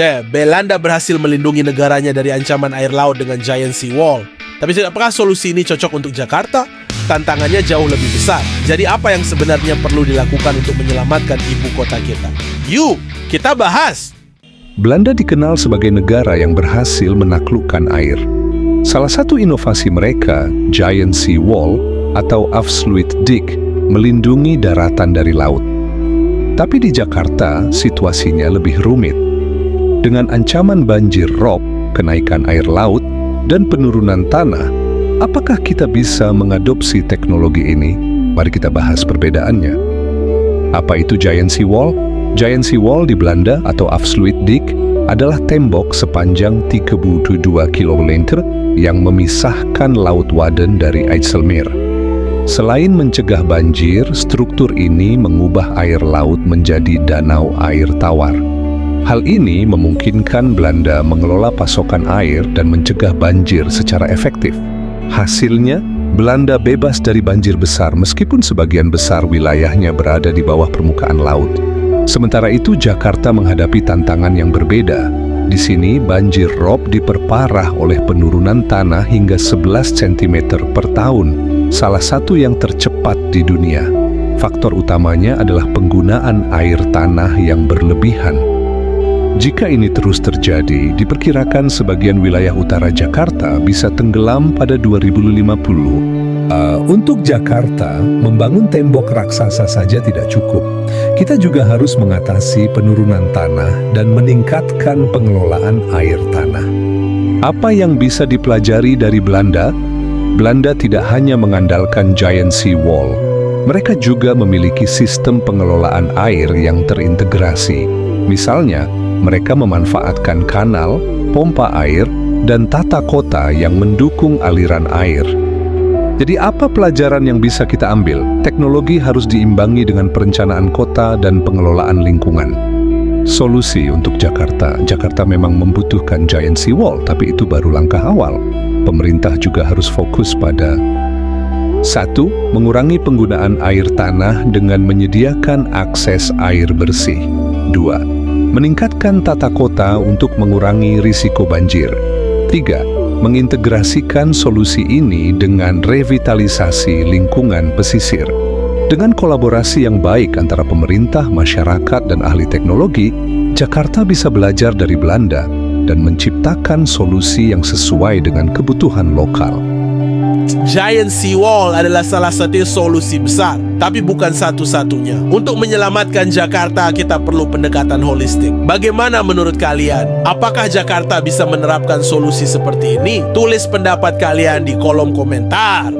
Belanda berhasil melindungi negaranya dari ancaman air laut dengan Giant Sea Wall. Tapi apakah solusi ini cocok untuk Jakarta? Tantangannya jauh lebih besar. Jadi apa yang sebenarnya perlu dilakukan untuk menyelamatkan ibu kota kita? Yuk, kita bahas! Belanda dikenal sebagai negara yang berhasil menaklukkan air. Salah satu inovasi mereka, Giant Sea Wall atau Afsluitdijk, melindungi daratan dari laut. Tapi di Jakarta, situasinya lebih rumit. Dengan ancaman banjir rob, kenaikan air laut, dan penurunan tanah, apakah kita bisa mengadopsi teknologi ini? Mari kita bahas perbedaannya. Apa itu Giant Sea Wall? Giant Sea Wall di Belanda atau Afsluitdijk adalah tembok sepanjang 32 km yang memisahkan Laut Wadden dari IJsselmeer. Selain mencegah banjir, struktur ini mengubah air laut menjadi danau air tawar. Hal ini memungkinkan Belanda mengelola pasokan air dan mencegah banjir secara efektif. Hasilnya, Belanda bebas dari banjir besar meskipun sebagian besar wilayahnya berada di bawah permukaan laut. Sementara itu, Jakarta menghadapi tantangan yang berbeda. Di sini, banjir rob diperparah oleh penurunan tanah hingga 11 cm per tahun, salah satu yang tercepat di dunia. Faktor utamanya adalah penggunaan air tanah yang berlebihan. Jika ini terus terjadi, diperkirakan sebagian wilayah utara Jakarta bisa tenggelam pada 2050. Untuk Jakarta, membangun tembok raksasa saja tidak cukup. Kita juga harus mengatasi penurunan tanah dan meningkatkan pengelolaan air tanah. Apa yang bisa dipelajari dari Belanda? Belanda tidak hanya mengandalkan Giant Sea Wall. Mereka juga memiliki sistem pengelolaan air yang terintegrasi. Misalnya, mereka memanfaatkan kanal, pompa air, dan tata kota yang mendukung aliran air. Jadi apa pelajaran yang bisa kita ambil? Teknologi harus diimbangi dengan perencanaan kota dan pengelolaan lingkungan. Solusi untuk Jakarta. Jakarta memang membutuhkan Giant Sea Wall, tapi itu baru langkah awal. Pemerintah juga harus fokus pada 1. Mengurangi penggunaan air tanah dengan menyediakan akses air bersih. 2. Meningkatkan tata kota untuk mengurangi risiko banjir. 3. Mengintegrasikan solusi ini dengan revitalisasi lingkungan pesisir. Dengan kolaborasi yang baik antara pemerintah, masyarakat, dan ahli teknologi, Jakarta bisa belajar dari Belanda dan menciptakan solusi yang sesuai dengan kebutuhan lokal. Giant Sea Wall adalah salah satu solusi besar, tapi bukan satu-satunya. Untuk menyelamatkan Jakarta, kita perlu pendekatan holistik. Bagaimana menurut kalian? Apakah Jakarta bisa menerapkan solusi seperti ini? Tulis pendapat kalian di kolom komentar.